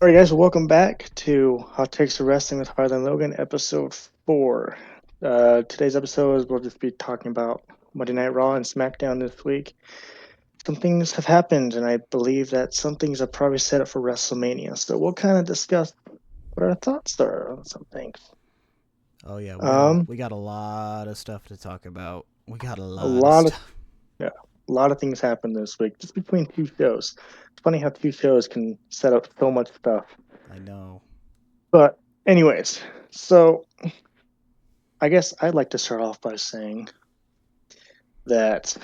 All right, guys, welcome back to Hot Takes of Wrestling with Harley and Logan, episode 4. Today's episode is we'll just be talking about Monday Night Raw and SmackDown this week. Some things have happened, and I believe that some things are probably set up for WrestleMania. So we'll kind of discuss what our thoughts are on some things. Oh yeah, we got a Um, we got a lot of stuff to talk about. We got a a lot of lot of stuff. yeah, a lot of things happened this week, just between two shows. It's funny how two shows can set up so much stuff. I know. But anyways, so I guess I'd like to start off by saying that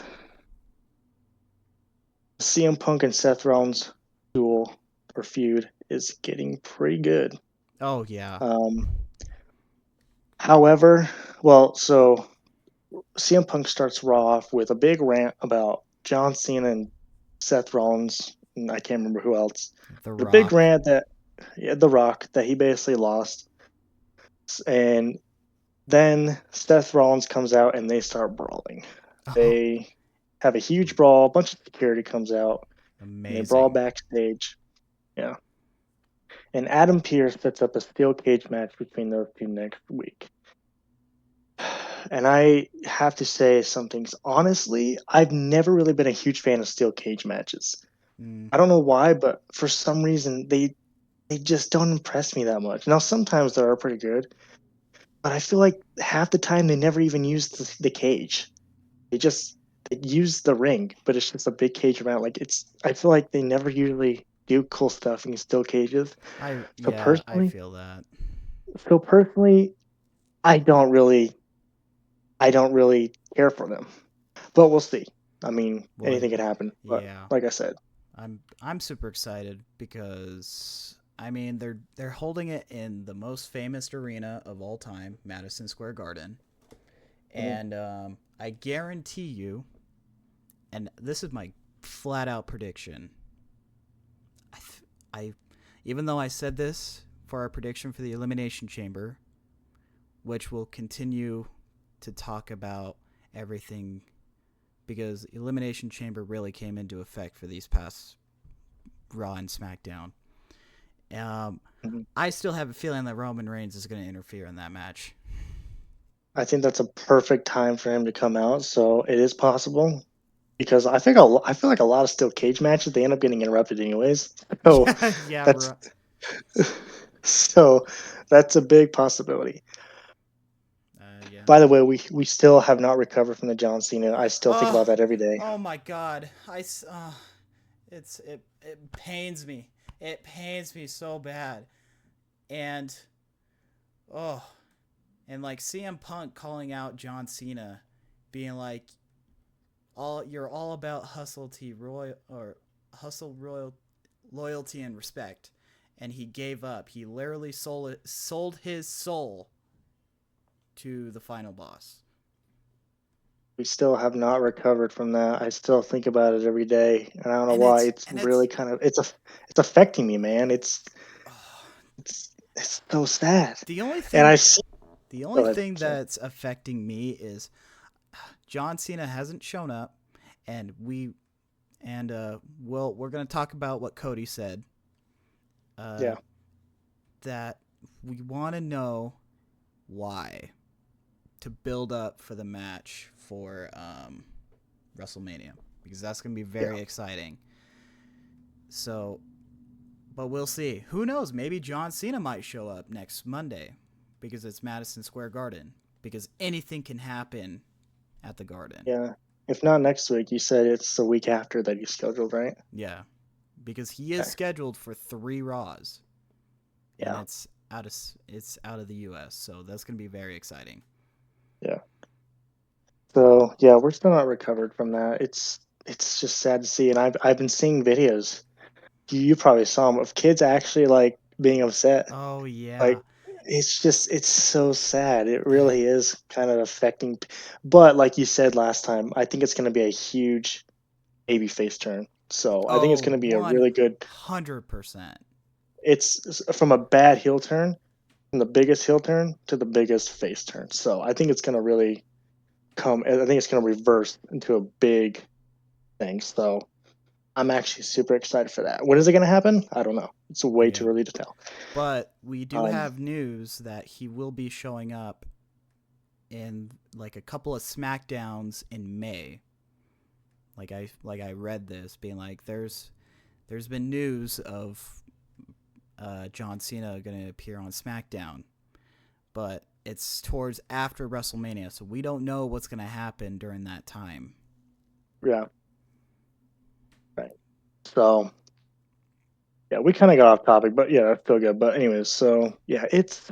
CM Punk and Seth Rollins duel or feud is getting pretty good. Oh yeah. Um, however, so CM Punk starts Raw off with a big rant about John Cena and Seth Rollins, and I can't remember who else. The The big Rock. rant that The Rock that he basically lost, and then Seth Rollins comes out and they start brawling. Oh, They have a huge brawl. A bunch of security comes out and they brawl amazing. backstage. Yeah. And Adam Pearce sets up a steel cage match between those two next week. And I have to say some things. Honestly, I've never really been a huge fan of steel cage matches. Mm. I don't know why, but for some reason they just don't impress me that much. Now sometimes they are pretty good, but I feel like half the time they never even use the cage. They just they use the ring, but it's just a big cage around. Like I feel like they never usually do cool stuff in steel cages. I So yeah, I personally, feel that. so personally, I don't really I don't really care for them. But we'll see. I mean, Well, anything could happen. But yeah. like I said, I'm super excited because I mean they're holding it in the most famous arena of all time, Madison Square Garden. mhm, And I guarantee you, and this is my flat out prediction. I, I even though I said this for our prediction for the Elimination Chamber, which will continue to talk about everything because Elimination Chamber really came into effect for these past Raw and SmackDown. Um, mhm. I still have a feeling that Roman Reigns is going to interfere in that match. I think that's a perfect time for him to come out. So it is possible because I feel like a lot of steel cage matches they end up getting interrupted anyways. So Yeah, yeah, that's bro. so that's a big possibility. Yeah. By the way, we still have not recovered from the John Cena. I still think Oh, about that every day. oh my God. It pains me. It pains me so bad. And oh, and like CM Punk calling out John Cena, being like, "All you're all about hustle royal loyalty and respect," and he gave up. He literally sold his soul to the final boss. We still have not recovered from that. I still think about it every day, and I don't know And why. it's It's and really it's kind of it's affecting me, man. oh, It's so sad. the only And I thing see. the Go only ahead. thing Sorry. that's affecting me is John Cena hasn't shown up, and we're gonna talk about what Cody said. Uh, Yeah. that we want to know why to build up for the match for WrestleMania because that's gonna be Yeah. very exciting. So, but we'll see. Who knows? Maybe John Cena might show up next Monday because it's Madison Square Garden. Because anything can happen at the Garden. Yeah. If not next week, you said it's the week after that you scheduled, right? Yeah, because he is Okay. scheduled for 3 Raws, and Yeah. it's out of the U.S. So that's gonna be very exciting. Yeah. So yeah, we're still not recovered from that. It's just sad to see, and I've been seeing videos. You probably saw them of kids actually like being upset. Oh yeah, Like it's so sad. It really is kind of affecting. But like you said last time, I think it's going to be a huge babyface turn. So I think it's oh going to be a one really good. hundred percent. It's from a bad heel turn, from the biggest heel turn to the biggest face turn. So I think it's going to really come. I think it's going to reverse into a big thing. So I'm actually super excited for that. When is it going to happen? I don't know. It's way too Yeah. early to tell. But we do Um, have news that he will be showing up in like a couple of SmackDowns in May. Like I read this being like there's been news of John Cena going to appear on SmackDown, but it's towards after WrestleMania, so we don't know what's going to happen during that time. yeah, right. So yeah, we kind of got off topic, but yeah, that's still good. But anyways, so yeah, it's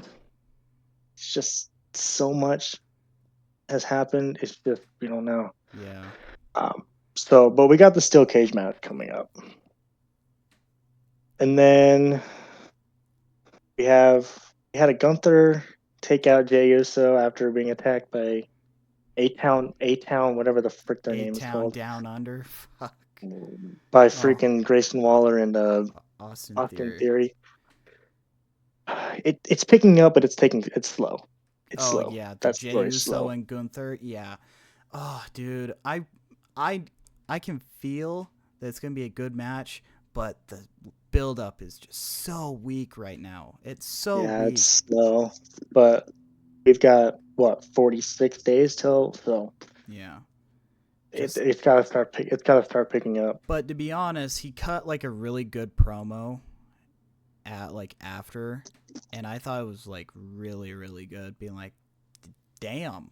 just so much has happened. It's just we don't know. Yeah. But we got the steel cage match coming up, and then we had a Gunther take out Jey Uso after being attacked by A Town, whatever the frick their A name is Town called, Down Under. Fuck. by Oh, freaking Grayson Waller and Austin Austin Theory. Theory. It's picking up, but it's slow. It's Oh slow. yeah, the That Jey story's Uso slow. and Gunther. Yeah. Oh, dude, I, I can feel that it's gonna be a good match, but the build up is just so weak right now. It's so Yeah, it's weak. slow, but we've got what 46 days till, so Yeah. Just it's gotta start picking up. but to be honest, he cut like a really good promo at like after, and I thought it was like really really good. Being like, damn,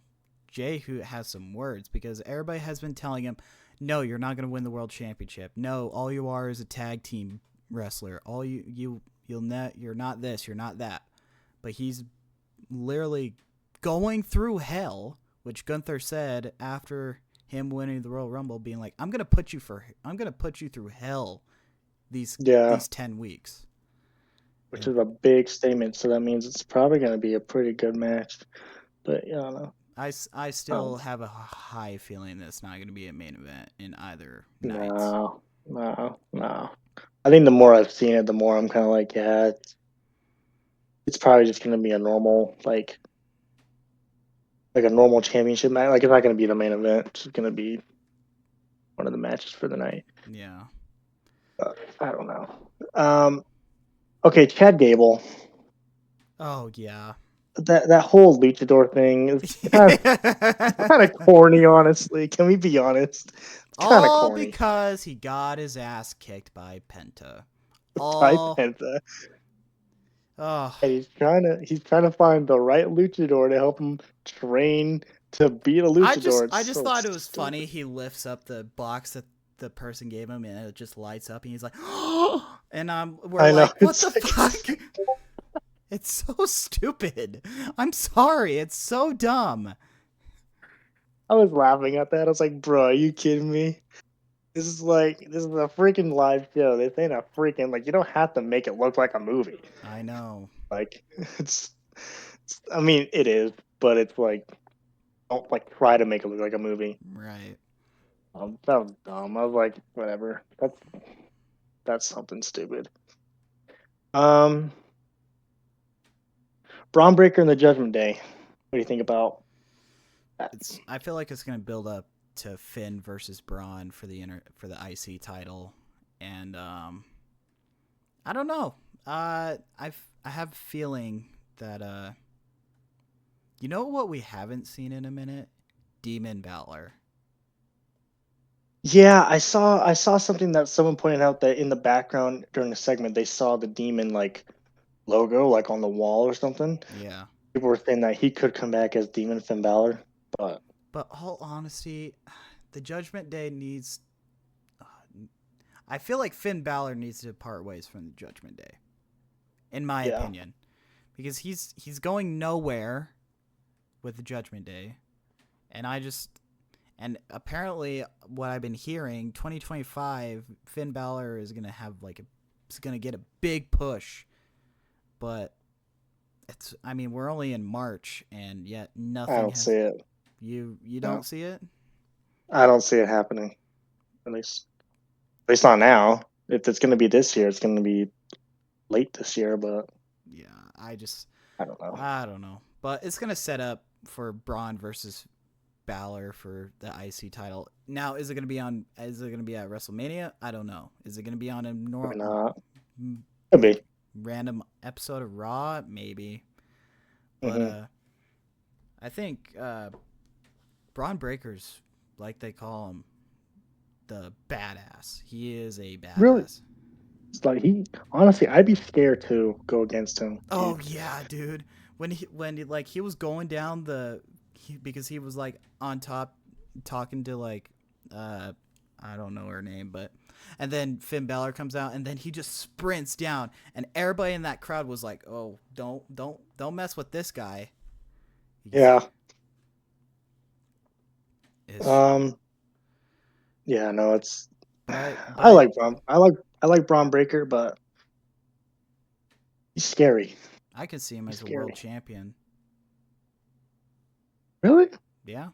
Jay who has some words because everybody has been telling him, no, you're not gonna win the world championship. No, all you are is a tag team wrestler. All you're not this, you're not that. But he's literally going through hell, which Gunther said after him winning the Royal Rumble, being like, I'm gonna put you through hell Yeah, these 10 weeks. which And is a big statement. So that means it's probably gonna be a pretty good match. But yeah, I don't know. I Um, still have a high feeling that it's not going to be a main event in either night. no, no. I think the more I've seen it, the more I'm kind of like, yeah, it's probably just gonna be a normal like a normal championship match. Like it's not gonna be the main event. It's gonna be one of the matches for the night. Yeah. I don't know. Um, okay, Chad Gable. Oh yeah. That whole luchador thing is kind of corny. Honestly, can we be honest? It's kind of All corny. because he got his ass kicked by Penta. By All. Penta, Oh. and he's trying to find the right luchador to help him train to beat a luchador. It's I just so thought it was funny. stupid. He lifts up the box that the person gave him, and it just lights up, and he's like, and we're I know. like, what It's the like fuck? It's so stupid. I'm sorry. It's so dumb. I was laughing at that. I was like, bro, are you kidding me? This is a freaking live show. This ain't a freaking like you don't have to make it look like a movie. I know. Like it's I mean it is, but it's like don't like try to make it look like a movie. Right. That was dumb. I was like, whatever. That's something stupid. Um, Braun Breaker and the Judgment Day. What do you think about that? I feel like it's going to build up to Finn versus Braun for for the IC title, and I don't know. I have a feeling that you know what we haven't seen in a minute? Demon Balor. Yeah, I saw something that someone pointed out that in the background during the segment they saw the demon like logo like on the wall or something. Yeah. People were saying that he could come back as Demon Finn Balor, but But all honesty, the Judgment Day needs. I feel like Finn Balor needs to part ways from the Judgment Day, in my yeah, opinion, because he's going nowhere with the Judgment Day, and and apparently what I've been hearing, 2025 Finn Balor is gonna have is gonna get a big push, but I mean we're only in March and yet I nothing don't see has. it. You No, don't see it? I don't see it happening. At least At least not now. If it's going to be this year, it's going to be late this year, but Yeah, I don't know. I don't know, but it's gonna set up for Braun versus Balor for the IC title. Now, is it going to be on? Is it going to be at WrestleMania? I don't know. Is it going to be on a Why not? Could like be. random episode of Raw? Maybe. But Hmm. I think Braun Breaker's, like they call him, the badass. He is a Really, badass. it's like honestly, I'd be scared to go against him. Oh yeah, dude. When he was going down because he was like on top talking to like uh I don't know her name, but and then Finn Balor comes out and then he just sprints down and everybody in that crowd was like, "Oh, don't mess with this guy." He's Yeah. is Um. Yeah. No. It's. I but like Braun. I like Braun Breaker, but he's scary. I could see him He's as a world scary. champion. Really? Yeah.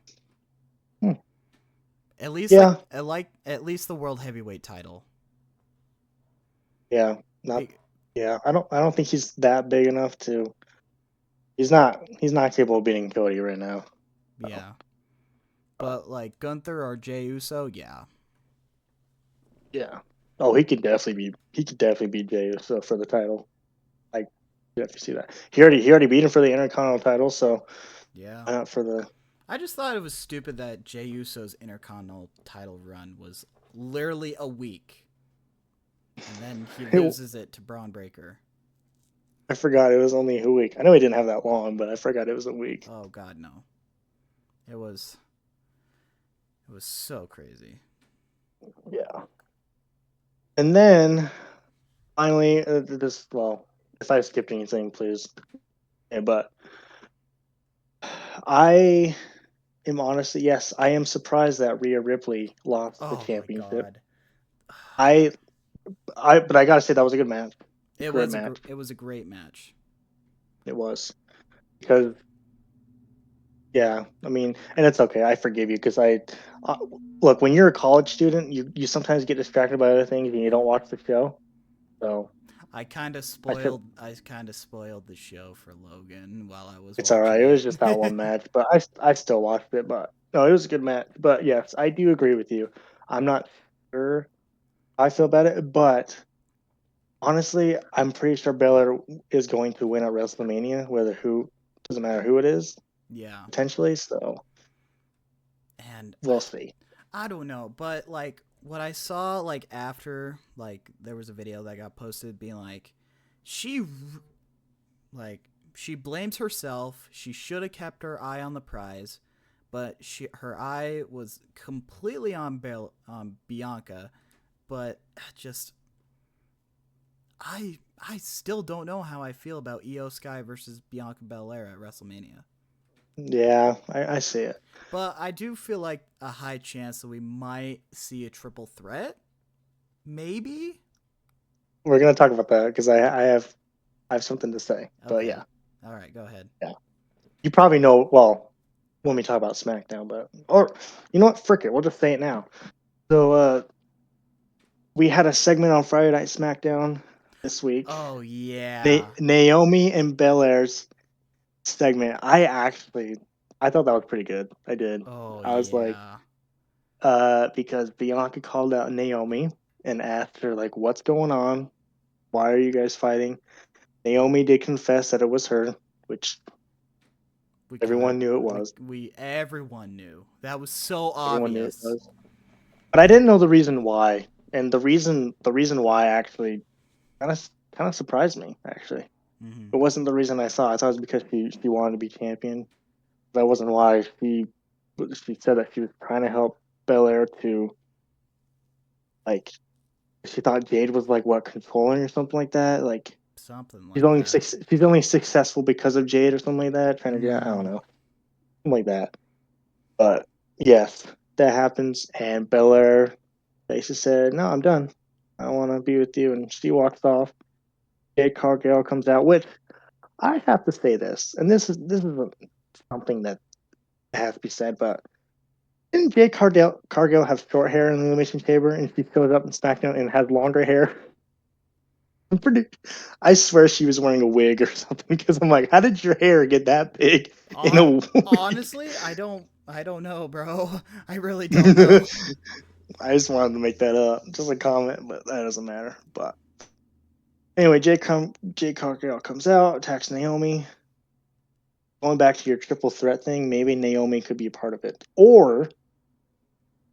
Hmm. At least Yeah. at least the world heavyweight title. Yeah. Not. Be, Yeah. I don't think he's that big enough to. He's not. He's not capable of beating Cody right now. So, yeah. But like Gunther or Jey Uso, yeah. yeah. Oh, he could definitely be. He could definitely beat Jey Uso for the title. Like, you have to see that. He already beat him for the Intercontinental title. So Yeah. why not for the. I just thought it was stupid that Jey Uso's Intercontinental title run was literally a week. And then he It, loses it to Braun Breaker. I forgot it was only a week. I know he didn't have that long, but I forgot it was a week. Oh god no. It was so crazy. Yeah. And then finally, this well, if I skipped anything, please. Yeah, but I am honestly, yes, I am surprised that Rhea Ripley lost the Oh my championship. god. I, but I gotta say that was a good match. Great match. It was a great match. It was because yeah, I mean, and it's okay. I forgive you because uh, look when you're a college student, you sometimes get distracted by other things and you don't watch the show. So I feel I kind of spoiled the show for Logan while I was it's all right. watching It was it. just that one match, but I still watched it. But no, it was a good match. But yes, I do agree with you. I'm not sure how I feel about it, but honestly, I'm pretty sure Baylor is going to win at WrestleMania, whether who doesn't matter who it is Yeah. potentially. So And we'll see. I don't know, but like what I saw like after like there was a video that got posted being like she like she blames herself. She should have kept her eye on the prize, but her eye was completely on Bianca. But just I still don't know how I feel about Io Sky versus Bianca Belair at WrestleMania. Yeah, I see it. But I do feel like a high chance that we might see a triple threat. Maybe. We're gonna talk about that because I have something to say. But Okay. yeah, All right. Go ahead. yeah. You probably know well when we talk about SmackDown, but or you know what? Frick it, we'll just say it now. So we had a segment on Friday Night SmackDown this week. Oh yeah. Naomi and Belair's segment. I thought that was pretty good. I did. Oh I was like, yeah. because Bianca called out Naomi and asked her like, "What's going on? Why are you guys fighting?" Naomi did confess that it was her, which We kind everyone knew it we was. we everyone knew that was so Everyone knew it obvious. was. But I didn't know the reason why, and the reason why actually kind of surprised me. Actually, Mm-hmm. it wasn't the reason I saw. I thought it was because she wanted to be champion. That wasn't why she said that she was trying to help Belair to like she thought Jade was like what controlling or something like that. Like Something like that. she's only successful because of Jade or something like that. Trying to get I don't Mm. know something like that. But yes, that happens, and Belair basically said, "No, I'm done. I don't want to be with you," and she walks off. Jade Cargill comes out, which I have to say this, and this is something that has to be said, but didn't Cargill have short hair in the Elimination Chamber, and she shows up in SmackDown and has longer hair? I'm pretty. I swear she was wearing a wig or something because I'm like, how did your hair get that big in a On week? honestly, I don't know, bro. I really don't know. I just wanted to make that up, just a comment, but that doesn't matter. But anyway, Jade Cargill comes out, attacks Naomi. Going back to your triple threat thing, maybe Naomi could be a part of it, or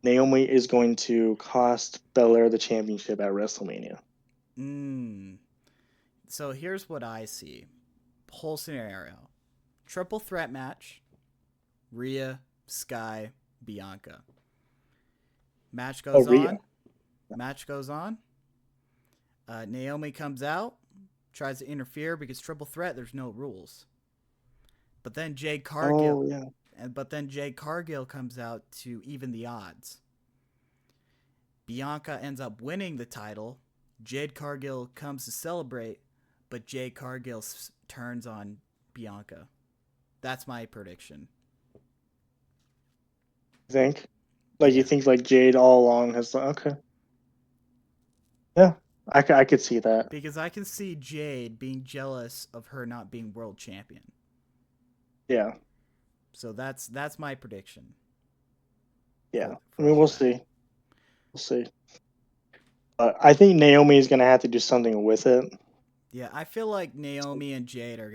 Naomi is going to cost Belair the championship at WrestleMania. So here's what I see. Whole scenario. Triple threat match. Rhea, Sky, Bianca. Match goes Rhea. on. Match goes on. Naomi comes out, tries to interfere because triple threat, there's no rules. But then Jade Cargill. Oh, yeah. But then Jade Cargill comes out to even the odds. Bianca ends up winning the title. Jade Cargill comes to celebrate, but Jade Cargill turns on Bianca. That's my prediction. Think? Like, Yeah. you think, like, Jade all along has, okay. Yeah, I could see that. Because I can see Jade being jealous of her not being world champion. Yeah. So that's my prediction. Yeah. For I mean, all we'll that. see. We'll see. But I think Naomi is going to have to do something with it. Yeah, I feel like Naomi and Jade are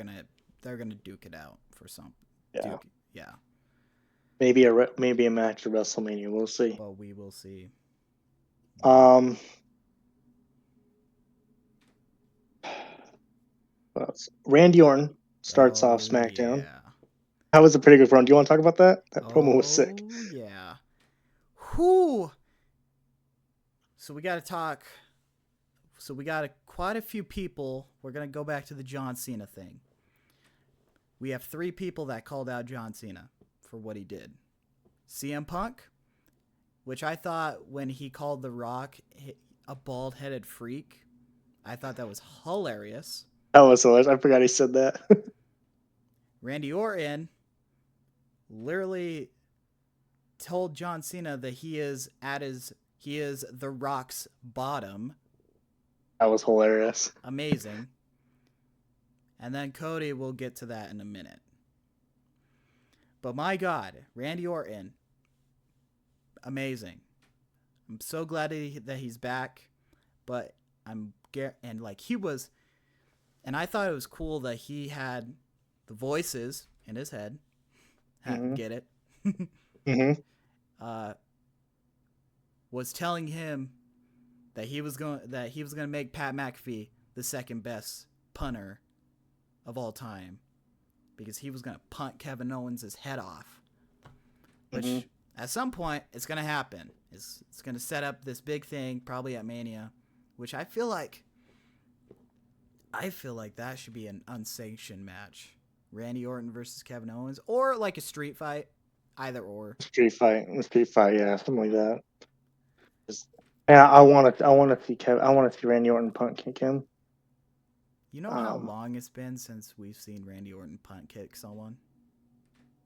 they're gonna duke it out for some. Yeah. Yeah. Maybe a match at WrestleMania. We'll see. But we will see. Randy Orton starts off Oh SmackDown. yeah. That was a pretty good run. Do you want to talk about that? That promo was sick. Oh yeah. Whew. So we got to talk. So we got quite a few people. We're gonna go back to the John Cena thing. We have 3 people that called out John Cena for what he did. CM Punk, which I thought when he called The Rock a bald-headed freak, I thought that was hilarious. That was hilarious. I forgot he said that. Randy Orton literally told John Cena that he is The Rock's bottom. That was hilarious. Amazing. And then Cody, will get to that in a minute. But my God, Randy Orton, amazing. I'm so glad that he's back. But he was, and I thought it was cool that he had the voices in his head. Get it? Was telling him that he was going to make Pat McAfee the second best punter of all time, because he was going to punt Kevin Owens' head off, which at some point it's going to happen. It's going to set up this big thing, probably at Mania, which I feel like that should be an unsanctioned match. Randy Orton versus Kevin Owens, or like a street fight, either or. Street fight, yeah, something like that. Yeah, I want to see Randy Orton punt kick him. You know how long it's been since we've seen Randy Orton punt kick someone?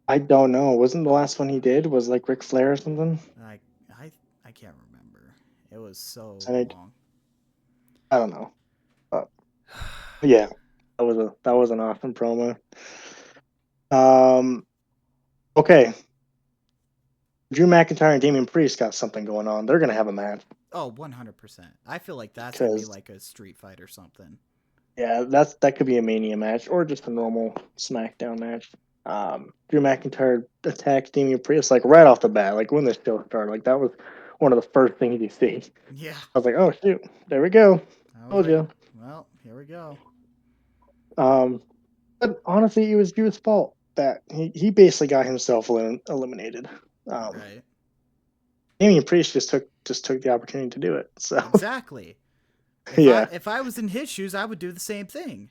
I don't know. Wasn't the last one he did was like Ric Flair or something? I can't remember. It was so And long. I don't know. But yeah, that was an awesome promo. Okay. Drew McIntyre and Damian Priest got something going on. They're gonna have a match. Oh, 100%. I feel like that's gonna be like a street fight or something. Yeah, that could be a Mania match or just a normal SmackDown match. Drew McIntyre attacks Damian Priest like right off the bat, like when the show started. Like that was one of the first things you see. Yeah. I was like, oh shoot, there we go. Told you. Well, here we go. But honestly, it was Drew's fault that he basically got himself eliminated. Right. Damian Priest just took the opportunity to do it. So exactly. If I was in his shoes, I would do the same thing.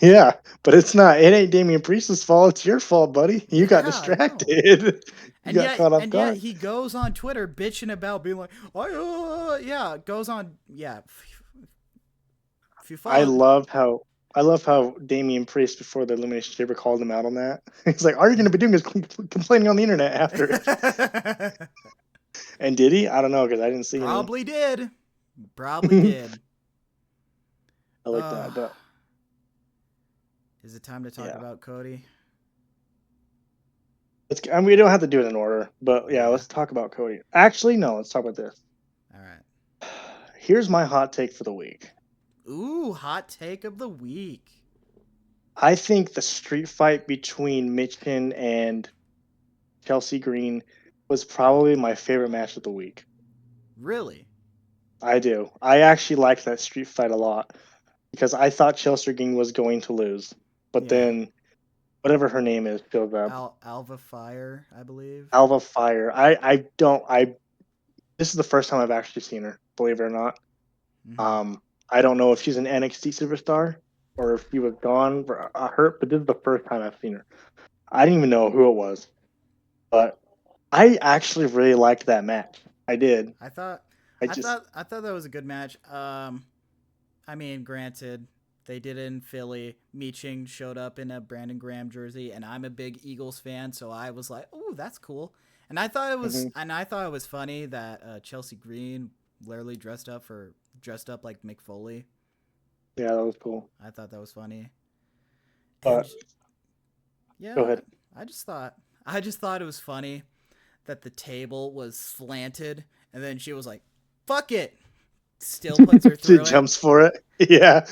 Yeah, but it's not. It ain't Damian Priest's fault. It's your fault, buddy. You got distracted. You got caught off guard. Yet he goes on Twitter bitching about being like, oh yeah, goes on, yeah. If you follow, I love how Damian Priest before the Elimination Chamber called him out on that. He's like, "All you're going to be doing is complaining on the internet after." And did he? I don't know because I didn't see him. Probably did. Probably did. I like that, but. Is it time to talk about Cody? I mean, we don't have to do it in order, but yeah, Yeah. let's talk about Cody. Actually, no, let's talk about this. All right. Here's my hot take for the week. Ooh, hot take of the week. I think the street fight between Mitchin and Chelsea Green was probably my favorite match of the week. Really? I do. I actually liked that street fight a lot because I thought Chelsea Green was going to lose, but Yeah. then whatever her name is shows up. Alva Fire, I believe. Alva Fire. I don't. I This is the first time I've actually seen her. Believe it or not. Mm-hmm. Um, I don't know if she's an NXT superstar or if she was gone for hurt, but this is the first time I've seen her. I didn't even know who it was, but I actually really liked that match. I did. I thought, I I just thought, I thought that was a good match. I mean, granted, they did it in Philly. Meeching showed up in a Brandon Graham jersey, and I'm a big Eagles fan, so I was like, "Oh, that's cool." mhm. And I thought it was funny that Chelsea Green literally dressed up like Mick Foley. Yeah, that was cool. I thought that was funny, and But go yeah, ahead. I just thought it was funny that the table was slanted, and then she was like, "Fuck it," still puts her She through it. jumps for it. Yeah,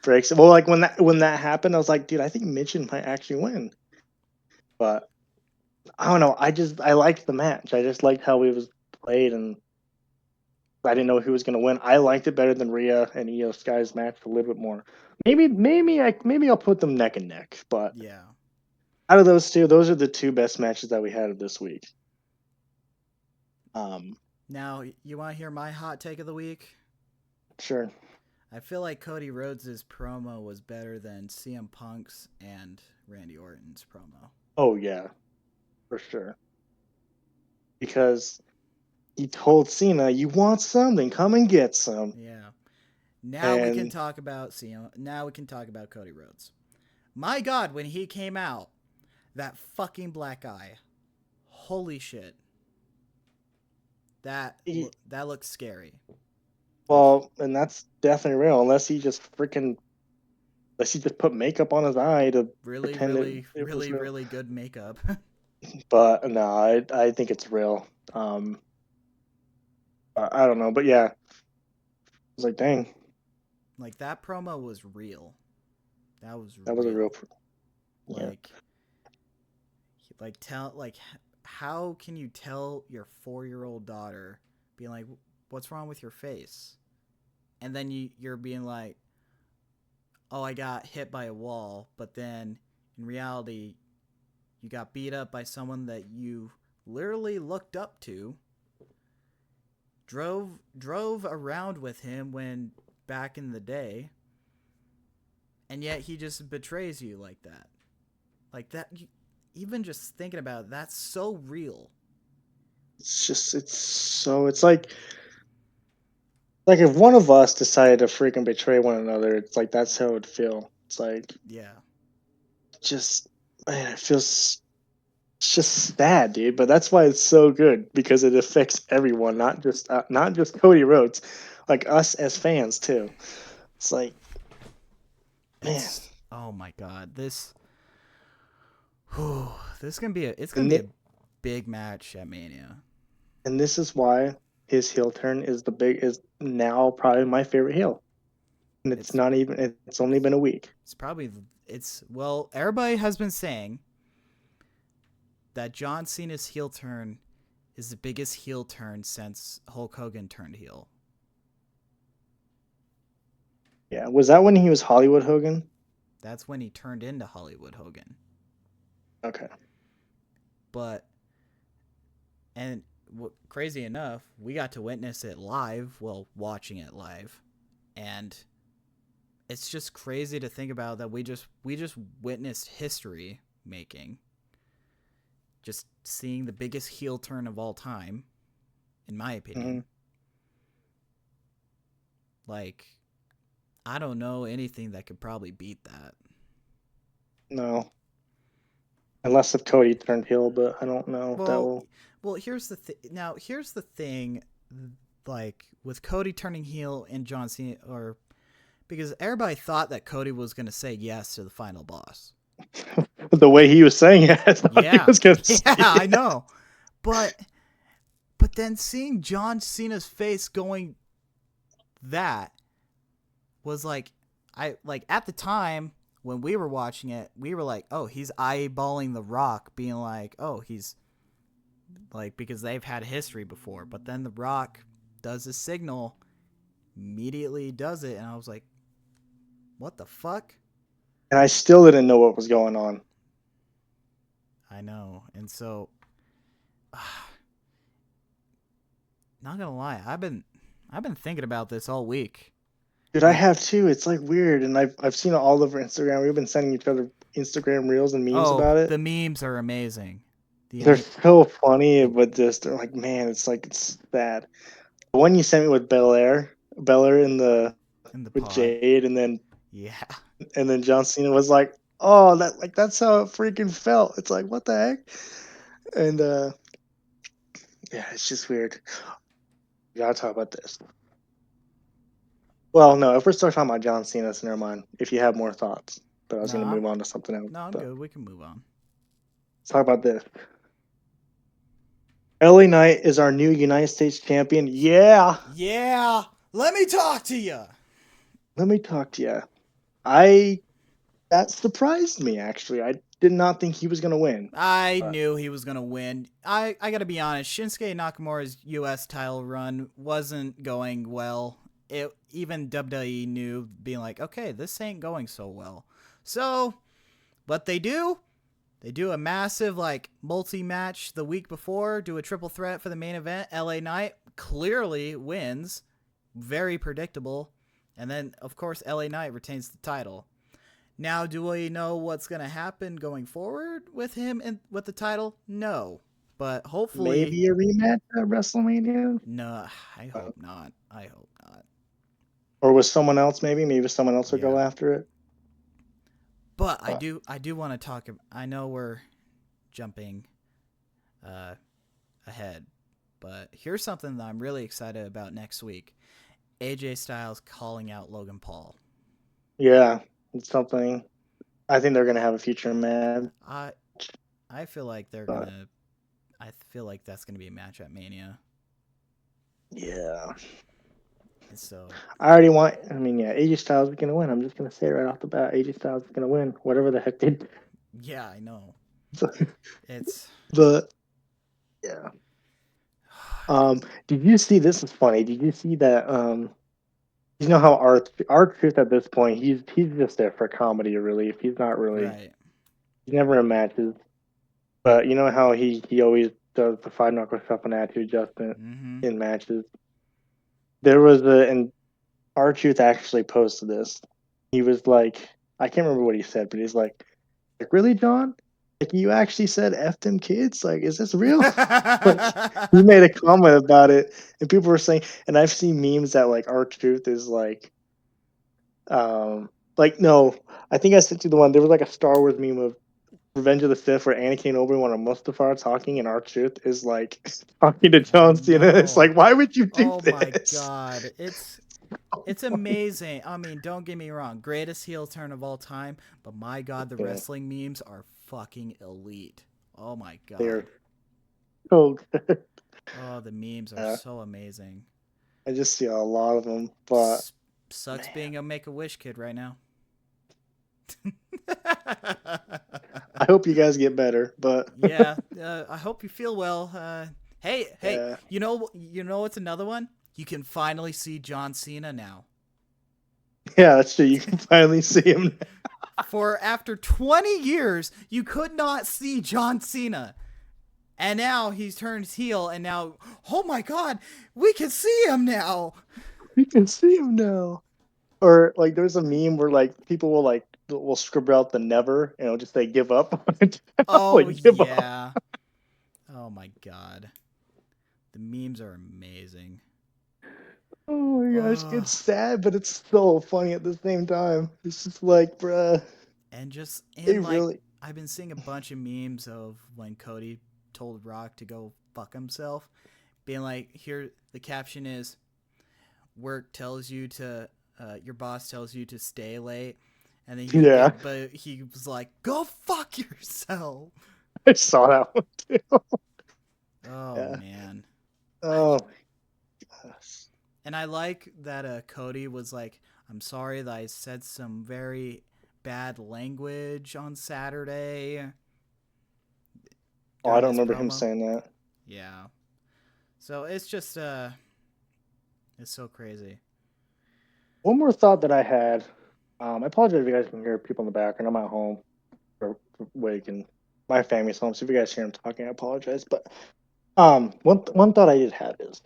breaks it. Well, like when that happened, I was like, dude, I think Mitchin might actually win. But I don't know. I liked the match. I just liked how it was played, and I didn't know who was going to win. I liked it better than Rhea and Io Sky's match a little bit more. Maybe I'll put them neck and neck. But Yeah. out of those two, those are the two best matches that we had of this week. Um, Now, you want to hear my hot take of the week? sure. I feel like Cody Rhodes' promo was better than CM Punk's and Randy Orton's promo. Oh yeah, for sure. Because he told Cena, "You want something? Come and get some." Yeah. Now we can And talk about CM. Now we can talk about Cody Rhodes. My God, when he came out, that fucking black eye. Holy shit. he, That looks scary. Like and that's definitely real. Unless he just put makeup on his eye to really, pretend really, it was really, real. really good makeup. But no, I think it's real. I don't know, but yeah, I was like, dang, Like that promo was real. That was that was a real. real. Yeah, Like tell how can you tell your 4-year-old daughter being like, what's wrong with your face, and then you're being like, oh, I got hit by a wall, but then in reality you got beat up by someone that you literally looked up to, drove around with him when back in the day, and yet he just betrays you like that. Like that, even just thinking about it, that's so real. it's like if one of us decided to freaking betray one another, it's like that's how it would feel. It's like Yeah. just man, it's just sad, dude. But that's why it's so good because it affects everyone, not just Cody Rhodes, like us as fans too. It's like man, It's oh my god. Whew, this gonna be it's gonna and be a th- big match at Mania. and this is why his heel turn is now probably my favorite heel, and It's it's only been a week. it's probably it's well, everybody has been saying that John Cena's heel turn is the biggest heel turn since Hulk Hogan turned heel. Yeah, was that when he was Hollywood Hogan? That's when he turned into Hollywood Hogan. Okay. But and crazy enough, we got to witness it live, well, watching it live, and it's just crazy to think about that we just witnessed history making, just seeing the biggest heel turn of all time, in my Mm-hmm. opinion. Like, I don't know anything that could probably beat that. No, unless if Cody turned heel, but I don't know if that Well, will. here's the now here's the thing, like with Cody turning heel and John Cena, or because everybody thought that Cody was gonna say yes to the final boss. The way he was saying it, I thought he Yeah, was gonna yeah, say I it. know. But then seeing John Cena's face going that was like, I like at the time when we were watching it, we were like, oh, he's eyeballing The Rock, being like, oh, he's like, because they've had history before. But then The Rock does a signal, immediately does it, and I was like, what the fuck? And I still didn't know what was going on. I know. And so, not gonna lie, I've been thinking about this all week. Dude, I And have too. It's like weird, and I've seen it all over Instagram. We've been sending each other Instagram reels and memes oh, about it. the memes are amazing. They're so funny, but just they're like, man, it's sad. The one you sent me with Belair in the with pod. Jade, and then Yeah. John Cena was like, oh, that's how it freaking felt. It's like, what the heck? And yeah, it's just weird. We gotta talk about this. Well, no, if we're still talking about John Cena, so never mind. If you have more thoughts, but I was No, gonna move on to something else. I'm But good. We can move on. let's talk about this. LA Knight is our new United States champion. Yeah. Yeah. Let me talk to you. Let me talk to you. I That surprised me actually. I did not think he was gonna win. I But knew he was gonna win. I gotta be honest. Shinsuke Nakamura's U.S. title run wasn't going well. It even WWE knew, being like, okay, this ain't going so well. So what they do? They do a massive like multi-match the week before. Do a triple threat for the main event. LA Knight clearly wins. Very predictable. And then of course LA Knight retains the title. Now, do we know what's going to happen going forward with him and with the title? No. But hopefully, maybe a rematch at WrestleMania, no, I hope not. I hope not. or with someone else. Maybe someone else will Yeah. go after it. But I But do I do want to talk. I know we're jumping uh, ahead, but here's something that I'm really excited about next week. AJ Styles calling out Logan Paul. yeah, it's something. I think they're gonna have a future match. I I feel like they're But gonna. I feel like that's gonna be a match at Mania. yeah, And so I already want. I mean, yeah, AJ Styles is gonna win. I'm just gonna say it right off the bat. AJ Styles is gonna win. Whatever the heck they do. yeah, I know. It's But yeah. Did you see this is funny? Did you see that you know how our truth at this point, he's just there for comedy relief. He's not really right. he's never in matches. But you know how he always does the five knuckle stuff and attitude adjustment Mm-hmm. in matches. There was a and our truth actually posted this. He was like, I can't remember what he said, but he's like really, John? Like you actually said F them kids? Like, is this real? Like he made a comment about it, and people were saying, and I've seen memes that like our truth is like no, I think I sent you the one. There was like a Star Wars meme of Revenge of the Sith where Anakin, Obi-Wan, and Mustafar are talking, and our truth is like talking to I John Cena. It's know. like, why would you do Oh my this? god. It's amazing. I mean, don't get me wrong. Greatest heel turn of all time, but my god, the Yeah, wrestling memes are fucking elite. Oh my they're god. so good. Oh, the memes are Yeah, so amazing. I just see a lot of them, but S- Sucks man, being a Make-A-Wish kid right now. I hope you guys get better. But Yeah, I hope you feel well. Hey, yeah, you know what's another one? You can finally see John Cena now. yeah, that's true. You can finally see him. For after 20 years, you could not see John Cena. And now he's turned heel, and now, oh my god, we can see him now. We can see him now. Or like, there's a meme where like people will scribble out the never, and it'll just say give up. Oh, Like give up. yeah. Oh my god. The memes are amazing. Oh my gosh, Oh, it's sad, but it's so funny at the same time. It's just like, bruh, and just they in like, really. I've been seeing a bunch of memes of when Cody told Rock to go fuck himself, being like, here, the caption is, work tells you to, your boss tells you to stay late, And then Yeah, he was like, "Go fuck yourself." I saw that one too. Oh Yeah. man. I Oh, gosh. and I like that Cody was like, "I'm sorry that I said some very bad language on Saturday." Oh, I During don't his remember him promo. saying that. Yeah. So it's just it's so crazy. One more thought that I had. I apologize if you guys can hear people in the background. I'm at home or awake, and my family's home. So if you guys hear them talking, I apologize. But one thought I did have is,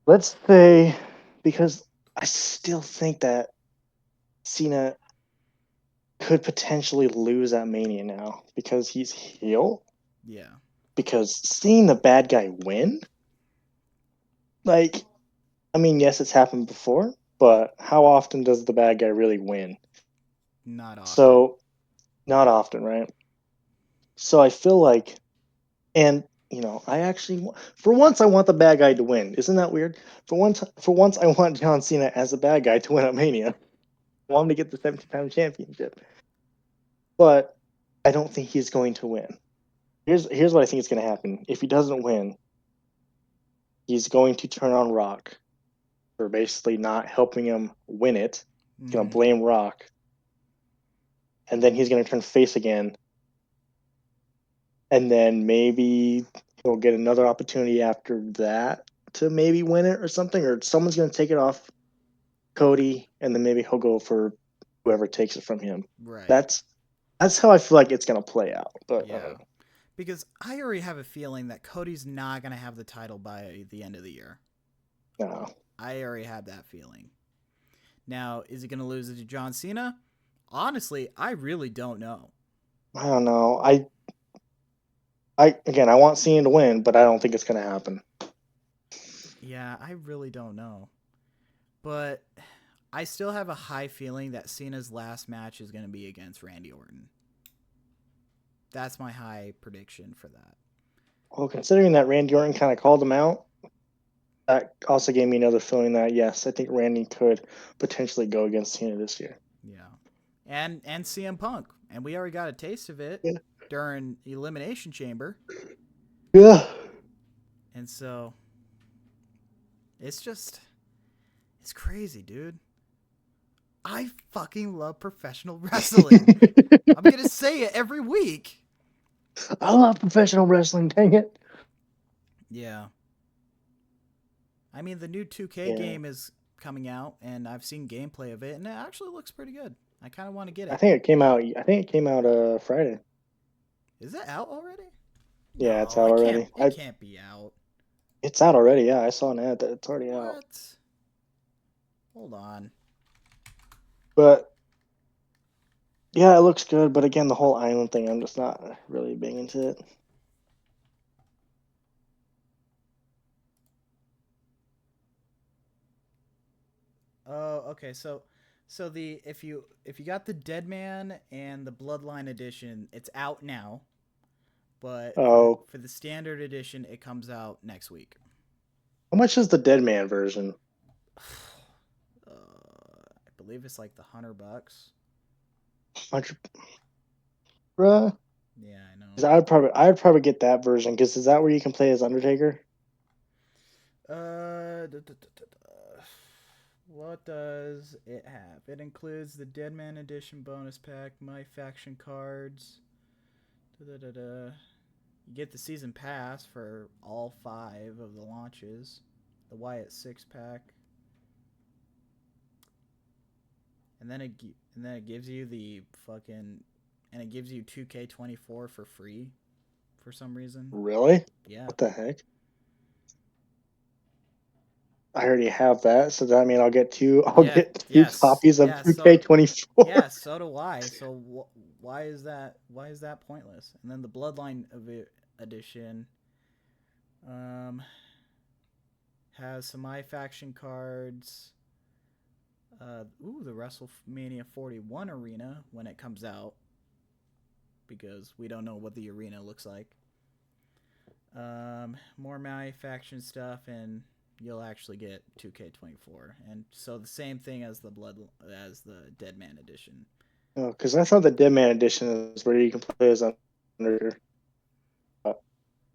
let's say, because I still think that Cena could potentially lose at Mania now because he's heel. Yeah. Because seeing the bad guy win, like, I mean, yes, it's happened before, but how often does the bad guy really win? Not often. So, not often, right? So I feel like, and I actually, for once, I want the bad guy to win. Isn't that weird? For once, I want John Cena as the bad guy to win at Mania. I want him to get the 17-time championship, but I don't think he's going to win. Here's what I think is going to happen. If he doesn't win, he's going to turn on Rock for basically not helping him win it. He's going to Mm-hmm. blame Rock, and then he's going to turn face again, and then maybe he'll get another opportunity after that to maybe win it or something, or someone's going to take it off Cody, and then maybe he'll go for whoever takes it from him. Right. That's how I feel like it's going to play out. But Yeah. Because I already have a feeling that Cody's not gonna have the title by the end of the year. no, I already have that feeling. Now, is he gonna lose it to John Cena? Honestly, I really don't know. I don't know. I want Cena to win, but I don't think it's going to happen. Yeah, I really don't know. But I still have a high feeling that Cena's last match is going to be against Randy Orton. That's my high prediction for that. Well, considering that Randy Orton kind of called him out, that also gave me another feeling that yes, I think Randy could potentially go against Cena this year. Yeah. And CM Punk. And we already got a taste of it Yeah. during Elimination Chamber. Yeah. And so it's crazy, dude. I fucking love professional wrestling. I'm going to say it every week. I love professional wrestling, dang it. Yeah. I mean, the new 2K Yeah. game is coming out, and I've seen gameplay of it, and it actually looks pretty good. I kind of want to get I it. think it came out Friday. Is it out already? Yeah, it's No, out it can't. already. It can't be out. It's out already. Yeah, I saw an ad that it's already out. What? Hold on. But yeah, it looks good, but again, the whole island thing, I'm just not really big into it. Oh, okay. So the if you got the Dead Man and the Bloodline edition, it's out now. But Oh, for the standard edition, it comes out next week. how much is the Dead Man version? I believe it's like the $100. 100, bruh. Yeah, I 'Cause know. I'd probably get that version because is that where you can play as Undertaker? What does it have? It includes the Deadman Edition bonus pack, my faction cards. You get the season pass for all 5 of the launches. The Wyatt 6 pack, and then it gives you the fucking and it gives you 2K24 for free for some reason. Really? Yeah. What the heck? I already have that, so does that mean I'll get two? I'll Yeah. get two Yes. copies of Yeah. So 2K24. yeah. So do I. So why is that? Why is that pointless? And then the Bloodline edition um, has some my faction cards. The WrestleMania 41 arena when it comes out because we don't know what the arena looks like. More my faction stuff and you'll actually get 2K24, and so the same thing as the Dead Man edition. Oh, because I thought the Dead Man edition is where you can play as Undertaker. Well,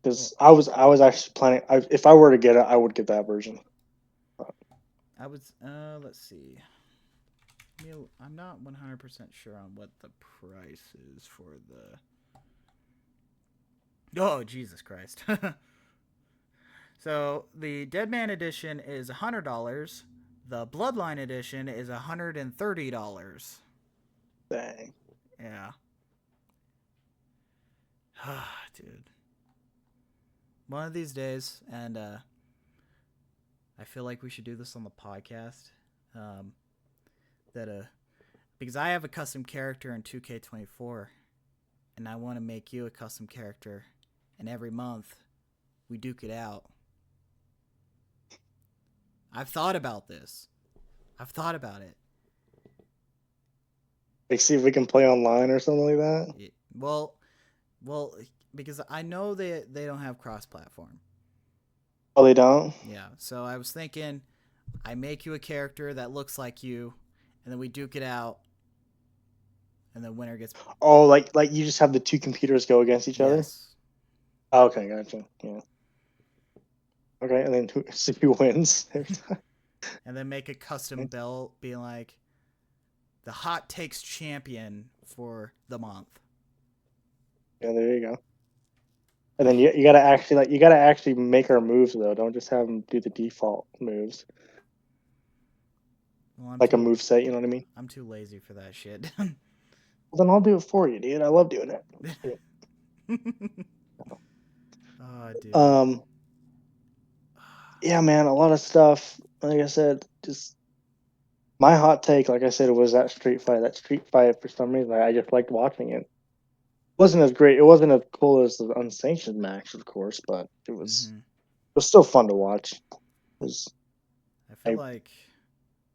Because I was actually planning. If I were to get it, I would get that version. I was let's see. I'm not 100% sure on what the price is for the. Oh, Jesus Christ. So the Dead Man edition is $100. The Bloodline edition is $130. Dang. Yeah. Dude. One of these days, and I feel like we should do this on the podcast. That because I have a custom character in 2K24, and I want to make you a custom character, and every month we duke it out. I've thought about this. I've thought about it. Like, see if we can play online or something like that. Well, because I know they don't have cross-platform. Oh, they don't. Yeah, so I was thinking, I make you a character that looks like you, and then we duke it out, and the winner gets. Oh, like you just have the two computers go against each other. Yes. Oh, okay, gotcha. Yeah. Okay, and then see who wins every time. And then make a custom belt, being like, the hot takes champion for the month. Yeah, there you go. And then you gotta actually make our moves though. Don't just have them do the default moves. Well, Like a move set, you know what I mean? I'm too lazy for that shit. Well, then I'll do it for you, dude. I love doing it. Oh, dude. Yeah, man, a lot of stuff. Like I said, just my hot take, like I said, was that street fight. That street fight, for some reason, I just liked watching it. Wasn't as great. It wasn't as cool as the unsanctioned match, of course, but it was still fun to watch. I feel like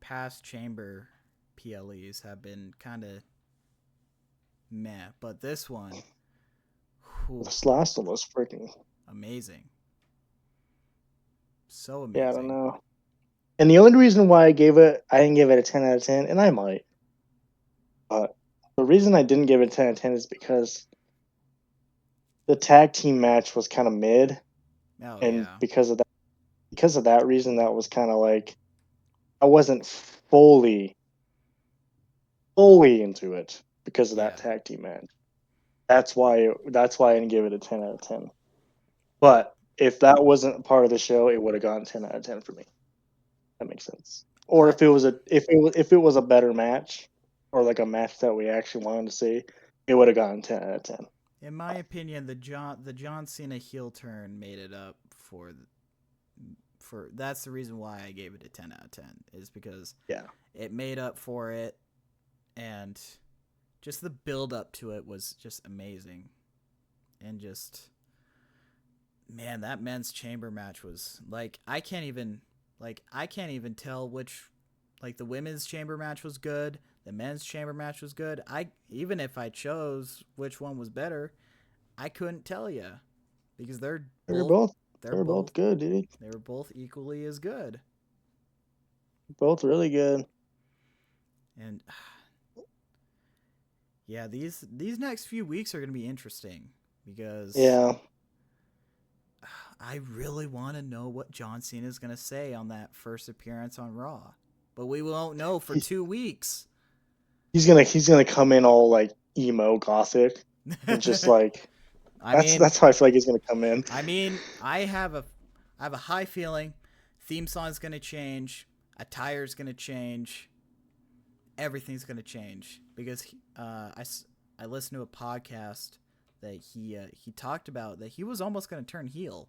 past chamber PLEs have been kind of meh, but this one, this last one was freaking amazing. So amazing. Yeah, I don't know. And the only reason why I didn't give it a 10 out of 10, and I might, but the reason I didn't give it a 10 out of 10 is because the tag team match was kind of mid. Oh, and yeah. because of that reason, that was kind of like I wasn't fully into it because of that tag team match. That's why I didn't give it a 10 out of 10. But if that wasn't part of the show, it would have gotten 10 out of 10 for me. That makes sense. Or if it was a better match, or like a match that we actually wanted to see, it would have gotten 10 out of 10. In my opinion, the John Cena heel turn made it up for that's the reason why I gave it a 10 out of 10, is because it made up for it, and just the build up to it was just amazing. And just, man, that men's chamber match was like, I can't even tell which, like, the women's chamber match was good, the men's chamber match was good. Even if I chose which one was better, I couldn't tell you, because they're both good, dude. They were both equally as good. Both really good. And yeah, these next few weeks are going to be interesting, because I really want to know what John Cena is going to say on that first appearance on Raw, but we won't know for 2 weeks. He's gonna come in all like emo gothic, and just like that's how I feel like he's gonna come in. I mean, I have a high feeling theme song's going to change, attire's going to change, everything's going to change, because I listened to a podcast that he talked about that he was almost going to turn heel.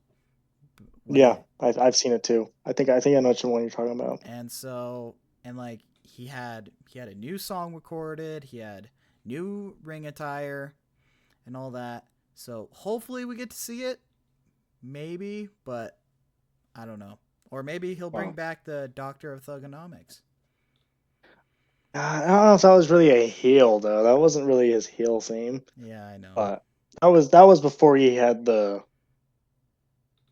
Yeah, I've seen it too. I think I know which one you're talking about. And so, and like, he had a new song recorded, he had new ring attire and all that. So hopefully we get to see it, maybe, but I don't know. Or maybe he'll bring back the Doctor of Thugonomics. I don't know if that was really a heel though. That wasn't really his heel theme. Yeah, I know. But that was before he had the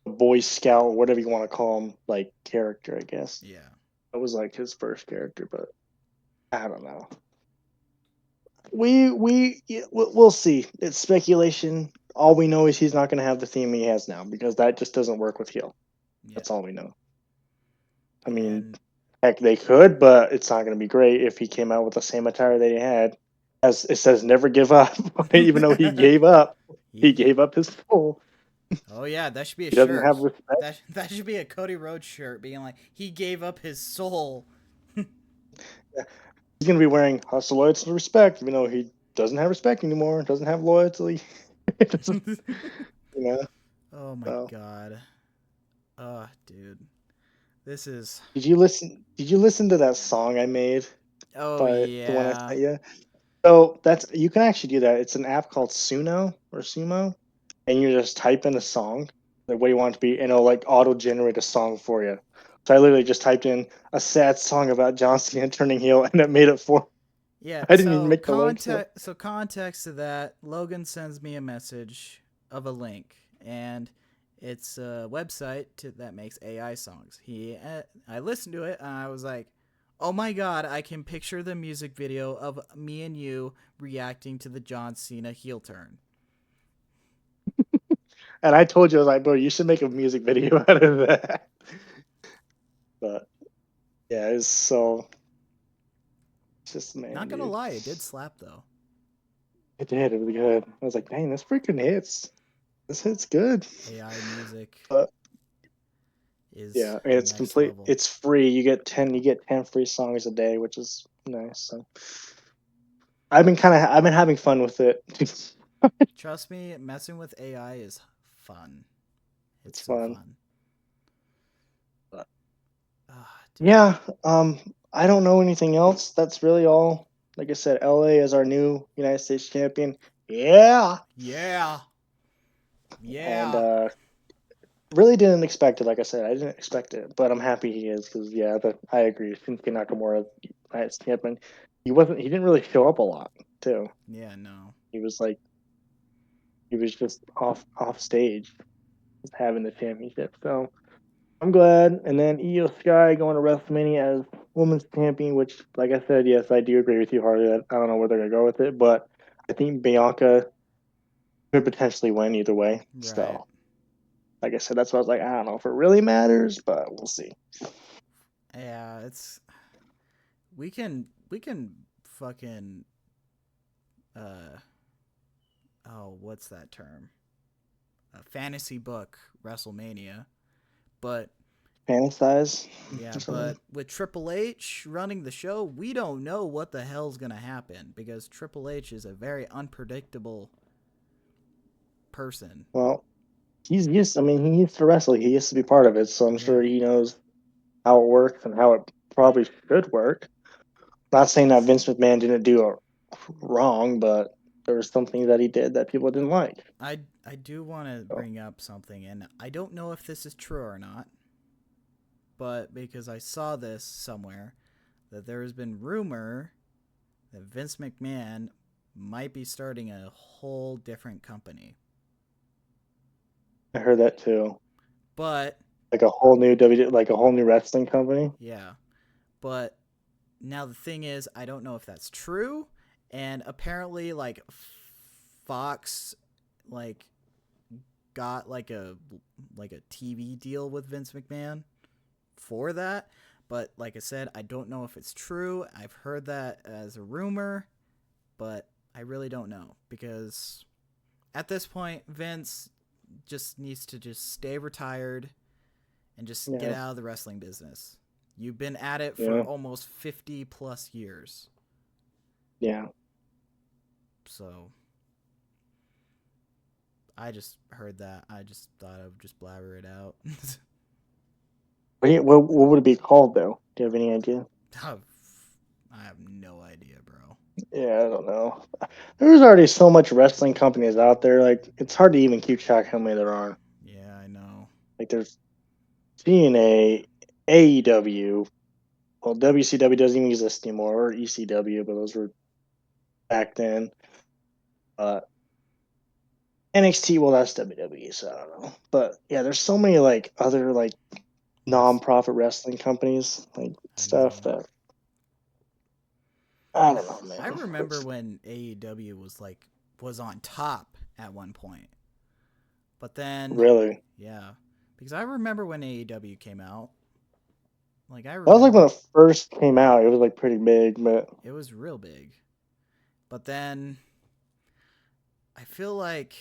Boy Scout, whatever you want to call him, like character, I guess. Yeah. That was like his first character, but I don't know. We'll see. It's speculation. All we know is he's not going to have the theme he has now because that just doesn't work with heel. Yeah. That's all we know. I mean, And heck, they could, but it's not going to be great if he came out with the same attire that he had. As it says, never give up. Even though he he gave up his soul. Oh yeah, that should be a He doesn't shirt. have respect. That should be a Cody Rhodes shirt being like he gave up his soul. He's going to be wearing hustle, loyalty, and respect, even though he doesn't have respect anymore. Doesn't have loyalty. Doesn't, you know. Oh my So, god. Oh, dude. This is Did you listen to that song I made? Oh By the one I yeah. sent you. So that's you can actually do that. It's an app called Sumo, and you just type in a song, like what you want it to be, and it'll like auto generate a song for you. So I literally just typed in a sad song about John Cena turning heel, and it made it for. Yeah, I didn't even make the lyrics. context to that, Logan sends me a message of a link, and it's a website that makes AI songs. I listened to it, and I was like, "Oh my god, I can picture the music video of me and you reacting to the John Cena heel turn." And I told you, I was like, bro, you should make a music video out of that. But yeah, it's so. It's just man, Not gonna dude. lie, it did slap though. It did. It was good. I was like, dang, this freaking hits. This hits good. AI music But is yeah, I mean, it's next complete. level. It's free. You get 10 free songs a day, which is nice. So I've been having fun with it. Trust me, messing with AI is fun. It's It's so fun. fun. But Ah, dude. yeah, I don't know anything else. That's really all. Like I said, LA is our new United States champion. Yeah, Yeah. and Yeah. really didn't expect it. Like I said, I didn't expect it, but I'm happy he is because yeah, I agree. Shinsuke Nakamura, United States champion. He wasn't. He didn't really show up a lot too. Yeah, no. He was like he was just off stage, just having the championship. So I'm glad. And then Io Sky going to WrestleMania as women's champion, which, like I said, yes, I do agree with you, Harley. That I don't know where they're gonna go with it, but I think Bianca could potentially win either way. Right. So, like I said, that's why I was like, I don't know if it really matters, but we'll see. Yeah, it's we can fucking uh what's that term? A fantasy book WrestleMania. But Fantasize yeah, or something. but with Triple H running the show, we don't know what the hell's going to happen because Triple H is a very unpredictable person. Well, he's used. I mean, he used to wrestle. He used to be part of it, so I'm Yeah. sure he knows how it works and how it probably should work. Not saying that Vince McMahon didn't do it wrong, but there was something that he did that people didn't like. I do want to So, bring up something, and I don't know if this is true or not, but because I saw this somewhere, that there has been rumor that Vince McMahon might be starting a whole different company. I heard that too. But Like a whole new like a whole new wrestling company. yeah, but now the thing is, I don't know if that's true, and apparently, like Fox, like got like a TV deal with Vince McMahon for that. But like I said, I don't know if it's true. I've heard that as a rumor, but I really don't know because at this point, Vince just needs to just stay retired and just get Yeah, out of the wrestling business. You've been at it for yeah, almost 50 plus years. yeah. So I just heard that. I just thought I would just blabber it out. What would it be called though? Do you have any idea? I have no idea, bro. Yeah, I don't know. There's already so much wrestling companies out there. Like it's hard to even keep track how many there are. Yeah, I know. Like there's TNA, AEW. Well, WCW doesn't even exist anymore, or ECW, but those were back then. Uh, NXT, well, that's WWE, so I don't know. But yeah, there's so many like other like Rest. non-profit wrestling companies, like I stuff know. that I Because don't know, I man. remember when AEW was on top at one point, but then Really, yeah, because I remember when AEW came out. Like I that was like remember when it first came out. It was like pretty big, but it was real big, but then I feel like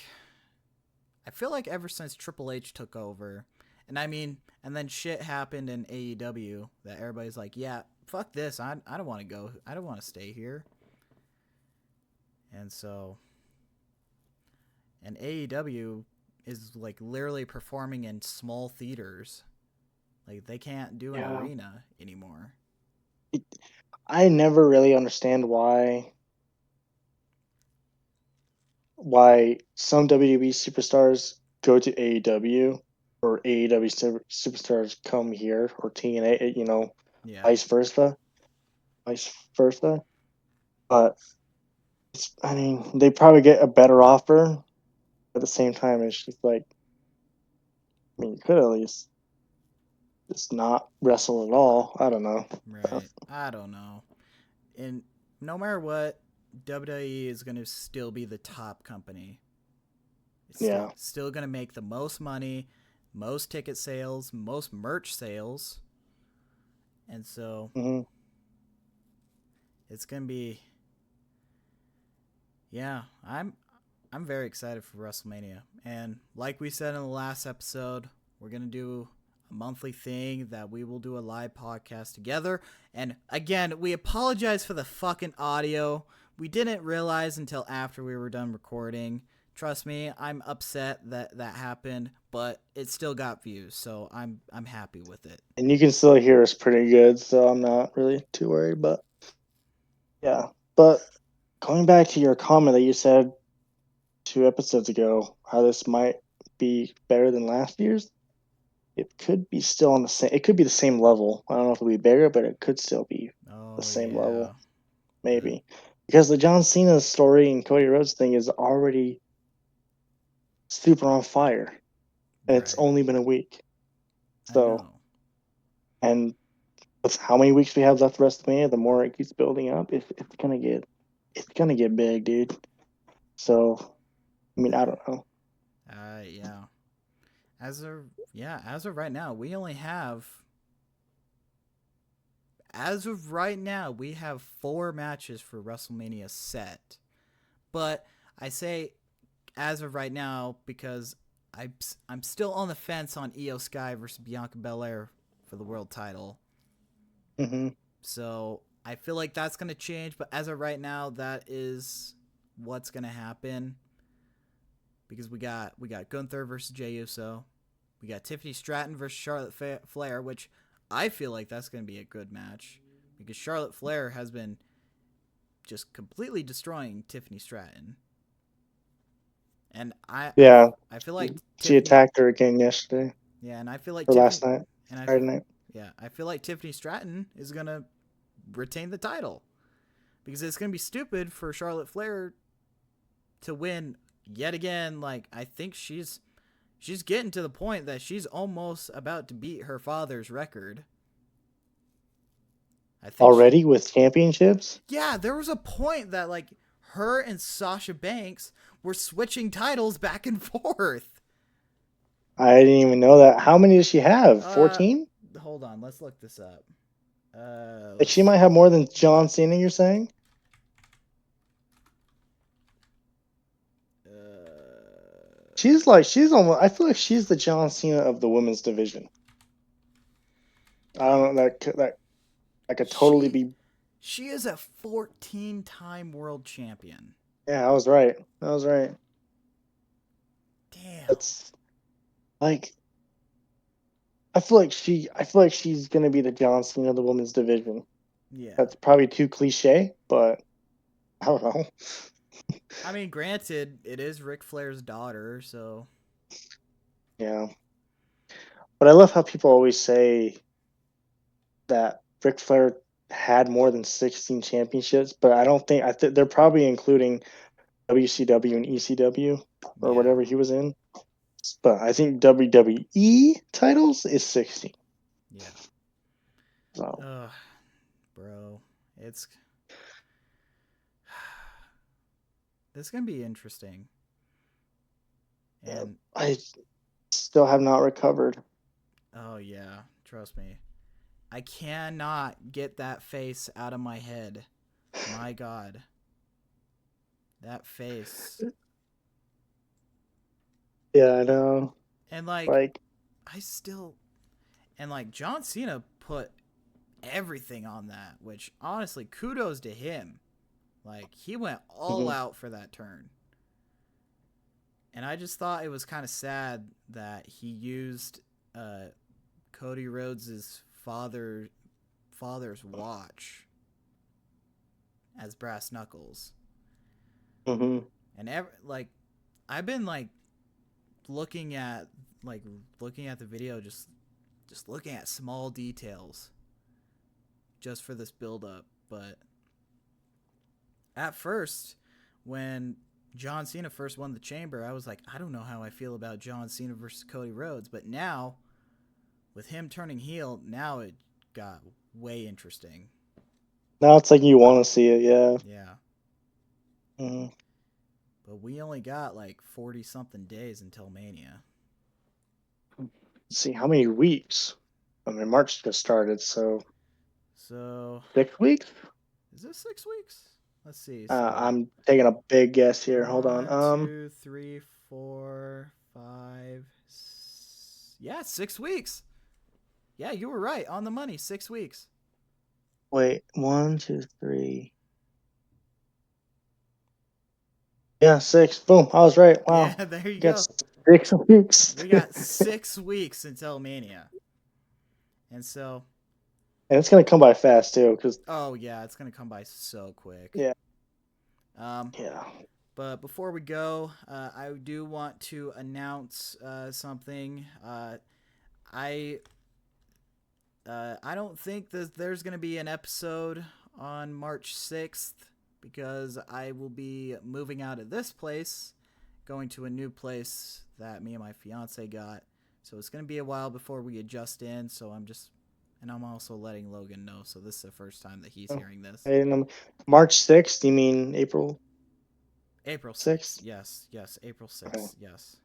ever since Triple H took over, and I mean, and then shit happened in AEW that everybody's like, yeah, fuck this. I don't want to go. I don't want to stay here. And so, and AEW is like literally performing in small theaters. Like they can't do an yeah, arena anymore. I never really understand why some WWE superstars go to AEW or AEW superstars come here or TNA, Yeah, vice versa, vice versa. But I mean, they probably get a better offer. At the same time, it's just like, I mean, you could at least just not wrestle at all. I don't know. right. I don't know. And no matter what, WWE is going to still be the top company. It's Yeah. still going to make the most money, most ticket sales, most merch sales. And so Hmm. it's going to be yeah, I'm very excited for WrestleMania. And like we said in the last episode, we're going to do a monthly thing that we will do a live podcast together. And again, we apologize for the fucking audio. We didn't realize until after we were done recording. Trust me, I'm upset that that happened, but it still got views, so I'm happy with it. And you can still hear us pretty good, so I'm not really too worried. But yeah. But going back to your comment that you said 2 episodes ago, how this might be better than last year's, it could be still on the same. It could be the same level. I don't know if it'll be bigger, but it could still be the Oh same yeah. level, The maybe, because the John Cena story and Cody Rhodes thing is already super on fire, and it's right. only been a week. I So, know. and with how many weeks we have left for WrestleMania, the more it keeps building up, it's gonna get big, dude. So, I mean, I don't know. Yeah. As of as of right now, we have 4 matches for WrestleMania set. But I say as of right now because I'm still on the fence on Io Sky versus Bianca Belair for the world title. Hmm. So I feel like that's gonna change, but as of right now, that is what's gonna happen because we got Gunther versus Jey Uso, we got Tiffany Stratton versus Charlotte Flair, which I feel like that's gonna be a good match because Charlotte Flair has been just completely destroying Tiffany Stratton, and Yeah, I feel like she Tiffany attacked her again yesterday yeah, and I feel like or last Tiffany night, and I Friday night. yeah I feel like Tiffany Stratton is gonna retain the title because it's gonna be stupid for Charlotte Flair to win yet again. Like I think she's getting to the point that she's almost about to beat her father's record. I think she Already with championships? yeah, there was a point that like her and Sasha Banks were switching titles back and forth. I didn't even know that. How many does she have? Uh 14? Hold on, let's look this up. Like she Let's might have more than John Cena, you're saying? She's almost, I feel like she's the John Cena of the women's division. I don't know, that could totally she be. she is a 14-time world champion. Yeah, I was right. I was right. Damn. That's like, I feel like she's gonna be the John Cena of the women's division. Yeah. That's probably too cliche, but I don't know. I mean, granted, it is Ric Flair's daughter, so Yeah, but I love how people always say that Ric Flair had more than 16 championships, but I don't think they're probably including WCW and ECW or Yeah. whatever he was in. But I think WWE titles is 60. Yeah. So Ugh, bro. It's this is gonna be interesting. yeah, And I still have not recovered. oh yeah, trust me. I cannot get that face out of my head. My god. That face. Yeah, I know. And like Like, I still and like John Cena put everything on that, which honestly kudos to him. Like he went all mhm, out for that turn. And I just thought it was kind of sad that he used uh, Cody Rhodes's father's watch as brass knuckles. mhm. And like I've been like looking at looking at the video, just looking at small details just for this build up. But at first, when John Cena first won the Chamber, I was like, I don't know how I feel about John Cena versus Cody Rhodes. But now, with him turning heel, now it got way interesting. Now it's like you want to see it, yeah. Yeah. Mhm. But we only got like 40 something days until Mania. Let's see how many weeks. I mean, March just started, so So, 6 weeks. is this 6 weeks? Let's see. So, I'm taking a big guess here. Hold on. one, two, three, four, five. Yeah, 6 weeks. Yeah, you were right. On the money. 6 weeks. Wait, 1, 2, 3. Yeah, 6. Boom. I was right. Yeah, Wow. there you Got go. 6 weeks. We And got 6 weeks until Mania. And so, it's gonna come by fast too, because oh, yeah, it's going to come by so quick. yeah, Um, yeah. but before we go, I do want to announce something. I I don't think that there's going to be an episode on March 6th because I will be moving out of this place, going to a new place that me and my fiance got. So it's going to be a while before we adjust in. So and I'm also letting Logan know. So this is the first time that he's Oh, hearing this. and March 6th. You mean April April 6th. 6th? Yes, yes, April Okay. 6th. Yes.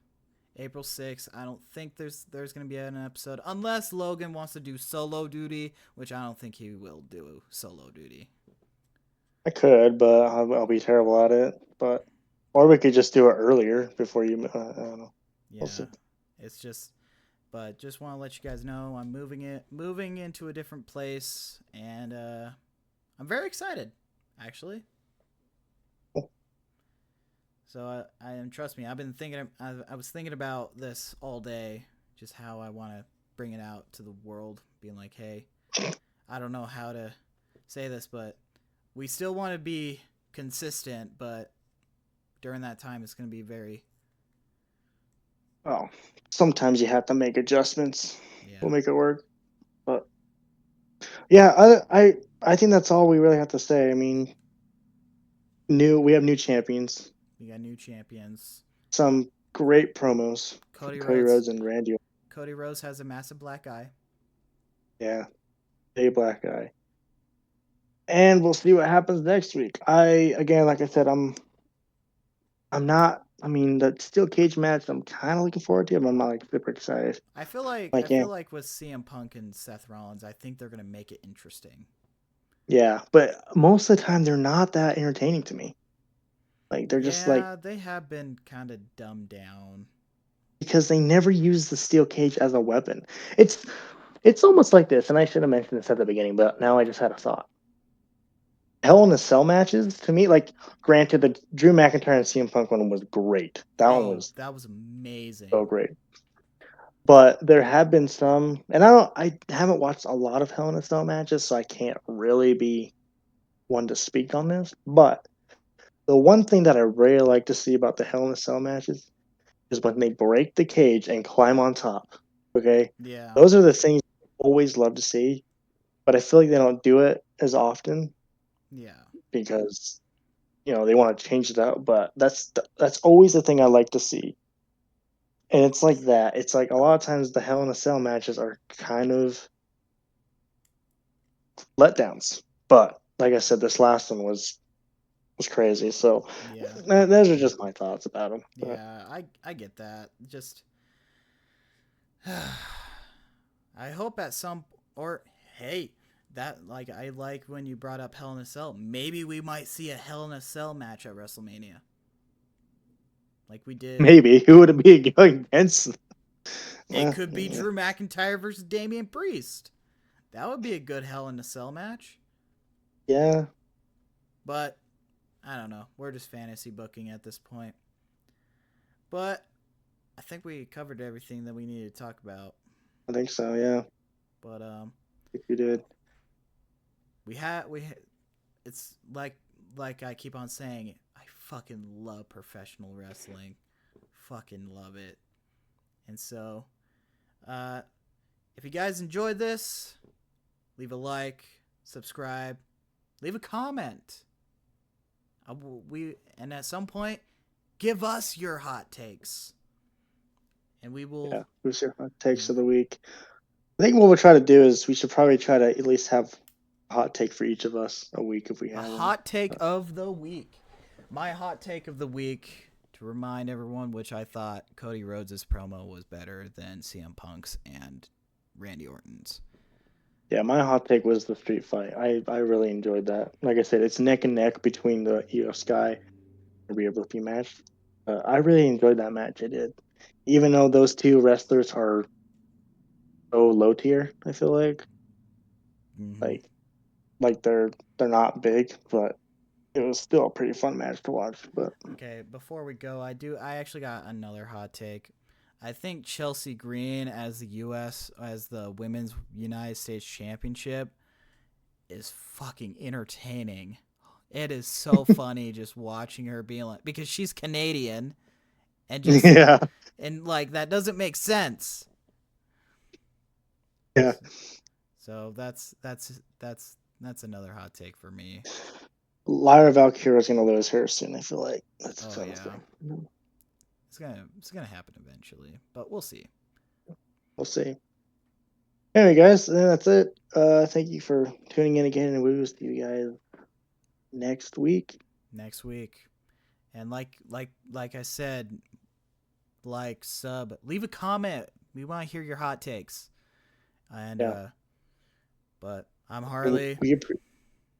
April 6th. I don't think there's going to be an episode unless Logan wants to do solo duty, which I don't think he will do solo duty. I could, but I'll be terrible at it. But or we could just do it earlier before you. I don't know. We'll Yeah. see. It's just but just want to let you guys know I'm moving into a different place and I'm very excited actually. So I am trust me, I've been thinking I was thinking about this all day, just how I want to bring it out to the world, being like, "Hey, I don't know how to say this, but we still want to be consistent, but during that time it's going to be very Oh, sometimes you have to make adjustments. We'll yeah. make it work. But yeah, I think that's all we really have to say. I mean, we have new champions. We got new champions. Some great promos from Cody Cody Rhodes Rhodes and Randy. Cody Rhodes has a massive black eye. Yeah, big black guy. And we'll see what happens next week. Again, like I said, I'm not. I mean, the steel cage match, I'm kind of looking forward to, but I'm not like super excited. I Like, yeah, feel like with CM Punk and Seth Rollins, I think they're going to make it interesting. yeah, but most of the time they're not that entertaining to me. Like, they're just like Yeah, they have been kind of dumbed down. because they never use the steel cage as a weapon. It's it's almost like this, and I should have mentioned this at the beginning, but now I just had a thought. Hell in a Cell matches to me, like granted, the Drew McIntyre and CM Punk one was great. That one Oh, was that was so amazing. great. But there have been some, and I haven't watched a lot of Hell in a Cell matches, so I can't really be one to speak on this. But the one thing that I really like to see about the Hell in a Cell matches is when they break the cage and climb on top. Okay, Yeah, those are the things I always love to see, but I feel like they don't do it as often yeah, because they want to change it out, but that's always the thing I like to see. And it's like that. It's like a lot of times the Hell in a Cell matches are kind of letdowns. But like I said, this last one was crazy. So Yeah. those are just my thoughts about them. But Yeah, I get that. Just I hope at some or hey, that like I like when you brought up Hell in a Cell. Maybe we might see a Hell in a Cell match at WrestleMania. Like we did. maybe who would it be going against? It could be Drew McIntyre versus Damian Priest. That would be a good Hell in a Cell match. Yeah, But I don't know. We're just fantasy booking at this point. But I think we covered everything that we needed to talk about. I think so. Yeah, But if you did. it's like I keep on saying, I fucking love professional wrestling. Fucking love it. And so, if you guys enjoyed this, leave a like, subscribe, leave a comment. And at some point, give us your hot takes, and we will. Yeah, who's your hot takes of the week? I think what we'll try to do is we should probably try to at least have a hot take for each of us a week if we A have one. hot take of the week. My hot take of the week, to remind everyone, which I thought Cody Rhodes' promo was better than CM Punk's and Randy Orton's. Yeah, my hot take was the street fight. I really enjoyed that. Like I said, it's neck and neck between the Io Sky and Rhea Ripley match. I really enjoyed that match. I did, even though those two wrestlers are so low tier. I feel Mm-hmm. like like they're not big, but it was still a pretty fun match to watch. But Okay, before we go, I actually got another hot take. I think Chelsea Green as the Women's United States Championship is fucking entertaining. It is so funny just watching her being like, because she's Canadian and just yeah, and like that doesn't make sense. yeah. So that's another hot take for me. Lyra Valkyria is gonna lose her soon. I feel like that's Oh kind of yeah, thing. it's gonna happen eventually, but we'll see. We'll see. Anyway, guys, that's it. Thank you for tuning in again, and we will see you guys next week. Next week, and like I said, like, sub, leave a comment. We want to hear your hot takes. And Yeah, but I'm Harley.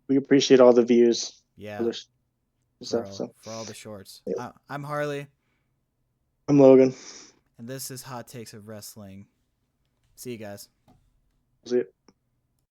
we appreciate all the views for Yeah, this stuff. So for all the shorts. yeah. I'm Harley, I'm Logan. and this is Hot Takes of Wrestling. See you guys. See it.